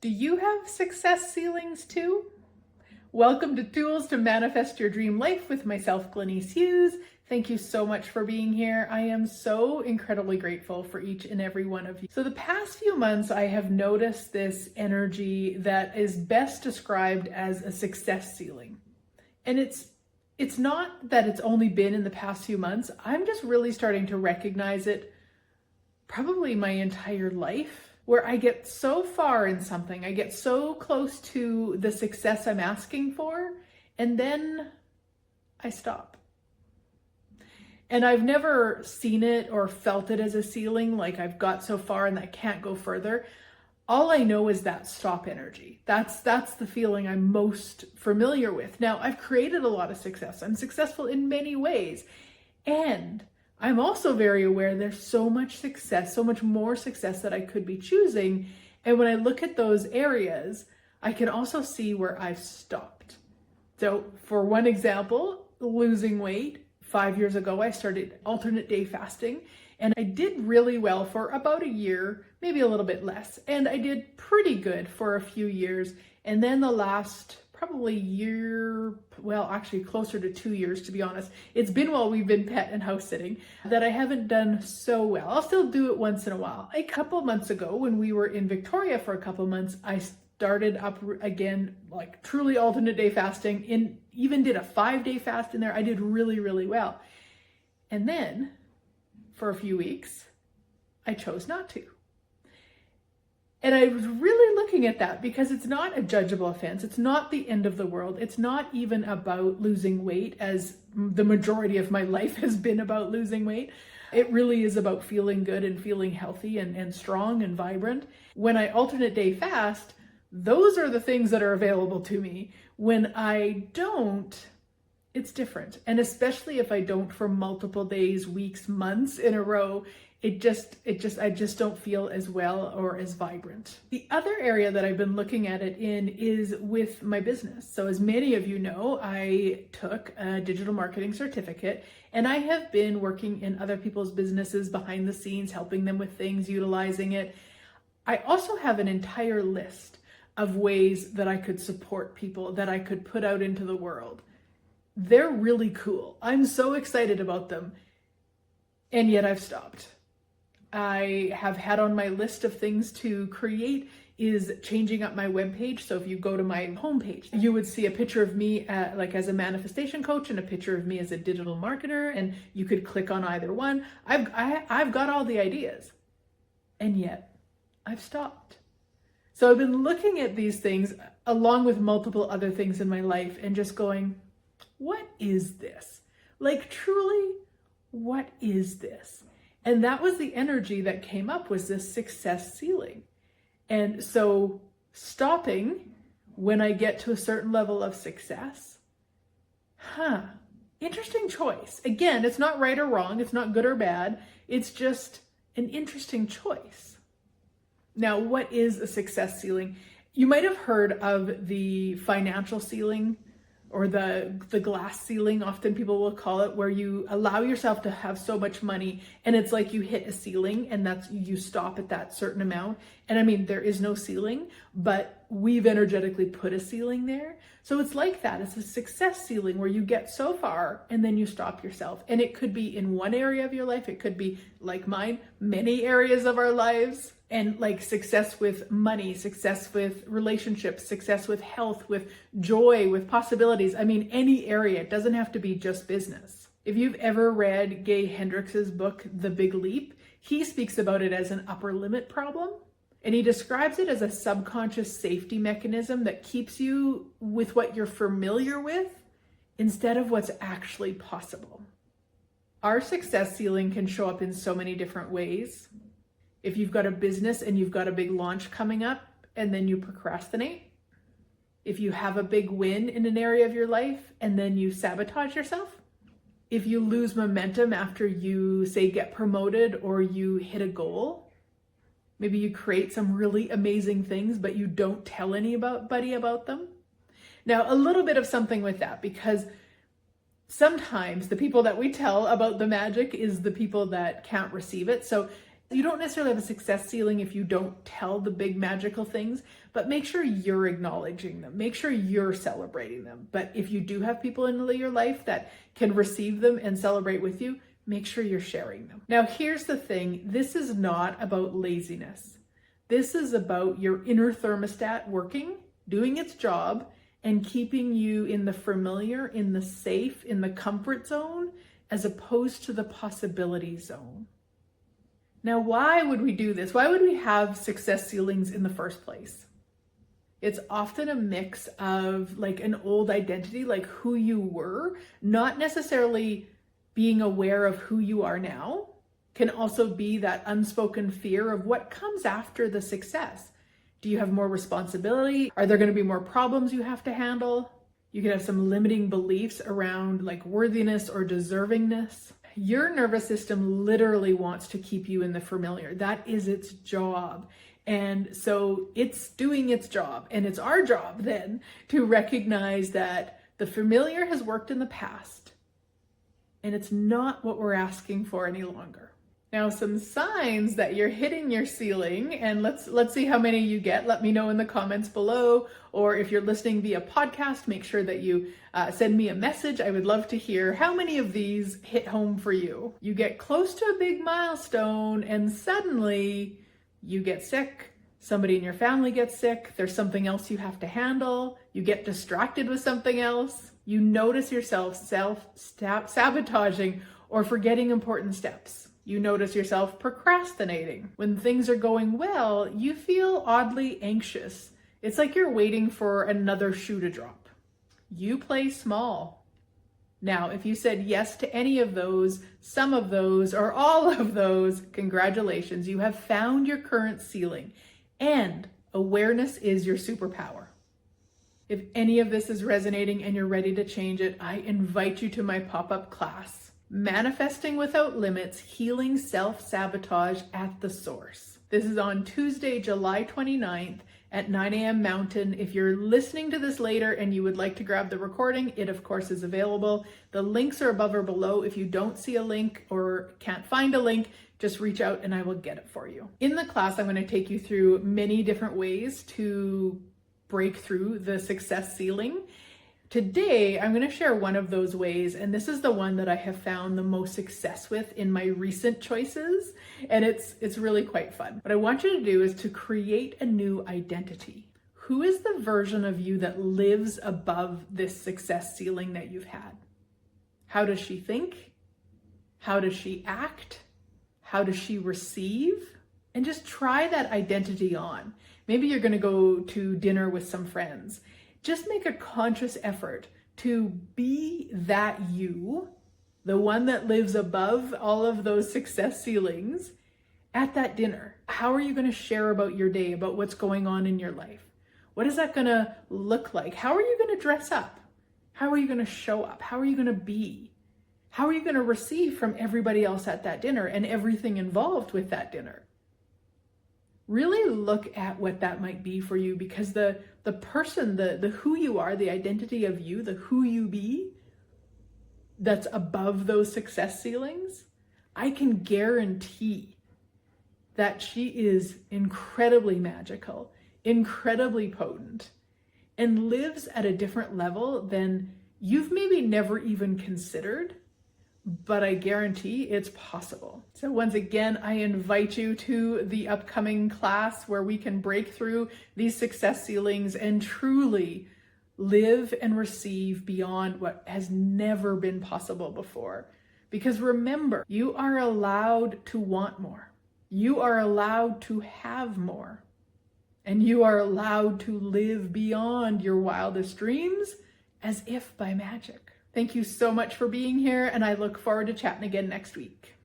Do you have success ceilings too? Welcome to Tools to Manifest Your Dream Life with myself, Glenyce. Thank you so much for being here. I am so incredibly grateful for each and every one of you. So the past few months, I have noticed this energy that is best described as a success ceiling. And it's not that it's only been in the past few months. I'm just really starting to recognize it probably my entire life, where I get so far in something, I get so close to the success I'm asking for, and then I stop. And I've never seen it or felt it as a ceiling, like I've got so far and I can't go further. All I know is that stop energy. That's the feeling I'm most familiar with. Now, I've created a lot of success. I'm successful in many ways. And I'm also very aware there's so much success, so much more success that I could be choosing. And when I look at those areas, I can also see where I've stopped. So for one example, losing weight. 5 years ago, I started alternate day fasting, and I did really well for about a year, maybe a little bit less. And I did pretty good for a few years. And then the last probably year, well, actually closer to 2 years, to be honest. It's been while we've been pet and house sitting that I haven't done so well. I'll still do it once in a while. A couple months ago, when we were in Victoria for a couple months, I started up again, like truly alternate day fasting, even did a 5-day fast in there. I did really, really well. And then for a few weeks, I chose not to. And I was really looking at that because it's not a judgeable offense. It's not the end of the world. It's not even about losing weight, as the majority of my life has been about losing weight. It really is about feeling good and feeling healthy and strong and vibrant. When I alternate day fast, those are the things that are available to me. When I don't, it's different. And especially if I don't for multiple days, weeks, months in a row, I just don't feel as well or as vibrant. The other area that I've been looking at it in is with my business. So as many of you know, I took a digital marketing certificate, and I have been working in other people's businesses behind the scenes, helping them with things, utilizing it. I also have an entire list of ways that I could support people, that I could put out into the world. They're really cool. I'm so excited about them. And yet I've stopped. I have had on my list of things to create is changing up my webpage. So if you go to my homepage, you would see a picture of me like as a manifestation coach and a picture of me as a digital marketer, and you could click on either one. I've got all the ideas, and yet I've stopped. So I've been looking at these things along with multiple other things in my life and just going, what is this? Like truly, what is this? And that was the energy that came up, was this success ceiling. And so stopping when I get to a certain level of success, interesting choice. Again, it's not right or wrong. It's not good or bad. It's just an interesting choice. Now, what is a success ceiling? You might have heard of the financial ceiling, or the glass ceiling, often people will call it, where you allow yourself to have so much money and it's like you hit a ceiling and that's, you stop at that certain amount. And I mean, there is no ceiling, but we've energetically put a ceiling there. So it's like that. It's a success ceiling where you get so far and then you stop yourself. And it could be in one area of your life. It could be, like mine, many areas of our lives. And like success with money, success with relationships, success with health, with joy, with possibilities. I mean, any area. It doesn't have to be just business. If you've ever read Gay Hendricks' book, The Big Leap, he speaks about it as an upper limit problem. And he describes it as a subconscious safety mechanism that keeps you with what you're familiar with instead of what's actually possible. Our success ceiling can show up in so many different ways. If you've got a business and you've got a big launch coming up and then you procrastinate. If you have a big win in an area of your life and then you sabotage yourself. If you lose momentum after you, say, get promoted or you hit a goal. Maybe you create some really amazing things, but you don't tell anybody about them. Now, a little bit of something with that, because sometimes the people that we tell about the magic is the people that can't receive it. So You don't necessarily have a success ceiling if you don't tell the big magical things, but make sure you're acknowledging them. Make sure you're celebrating them. But if you do have people in your life that can receive them and celebrate with you, make sure you're sharing them. Now, here's the thing. This is not about laziness. This is about your inner thermostat working, doing its job, and keeping you in the familiar, in the safe, in the comfort zone, as opposed to the possibility zone. Now, why would we do this? Why would we have success ceilings in the first place? It's often a mix of like an old identity, like who you were, not necessarily being aware of who you are now. Can also be that unspoken fear of what comes after the success. Do you have more responsibility? Are there going to be more problems you have to handle? You could have some limiting beliefs around like worthiness or deservingness. Your nervous system literally wants to keep you in the familiar. That is its job. And so it's doing its job. And it's our job then to recognize that the familiar has worked in the past and it's not what we're asking for any longer. Now, some signs that you're hitting your ceiling, and let's see how many you get. Let me know in the comments below, or if you're listening via podcast, make sure that you send me a message. I would love to hear how many of these hit home for you. You get close to a big milestone and suddenly you get sick. Somebody in your family gets sick. There's something else you have to handle. You get distracted with something else. You notice yourself self-sabotaging or forgetting important steps. You notice yourself procrastinating. When things are going well, you feel oddly anxious. It's like you're waiting for another shoe to drop. You play small. Now, if you said yes to any of those, some of those, or all of those, congratulations, you have found your current ceiling, and awareness is your superpower. If any of this is resonating and you're ready to change it, I invite you to my pop-up class. Manifesting Without Limits, Healing Self-Sabotage at the Source. This is on Tuesday, July 29th at 9 a.m. Mountain. If you're listening to this later and you would like to grab the recording, it of course is available. The links are above or below. If you don't see a link or can't find a link, just reach out and I will get it for you. In the class, I'm going to take you through many different ways to break through the success ceiling. Today, I'm going to share one of those ways, and this is the one that I have found the most success with in my recent choices, and it's really quite fun. What I want you to do is to create a new identity. Who is the version of you that lives above this success ceiling that you've had? How does she think? How does she act? How does she receive? And just try that identity on. Maybe you're going to go to dinner with some friends. Just make a conscious effort to be that you, the one that lives above all of those success ceilings at that dinner. How are you going to share about your day, about what's going on in your life? What is that going to look like? How are you going to dress up? How are you going to show up? How are you going to be? How are you going to receive from everybody else at that dinner and everything involved with that dinner? Really look at what that might be for you, because the person, the who you are, the identity of you, the who you be, that's above those success ceilings, I can guarantee that she is incredibly magical, incredibly potent, and lives at a different level than you've maybe never even considered, but I guarantee it's possible. So once again, I invite you to the upcoming class where we can break through these success ceilings and truly live and receive beyond what has never been possible before. Because remember, you are allowed to want more. You are allowed to have more. And you are allowed to live beyond your wildest dreams as if by magic. Thank you so much for being here, and I look forward to chatting again next week.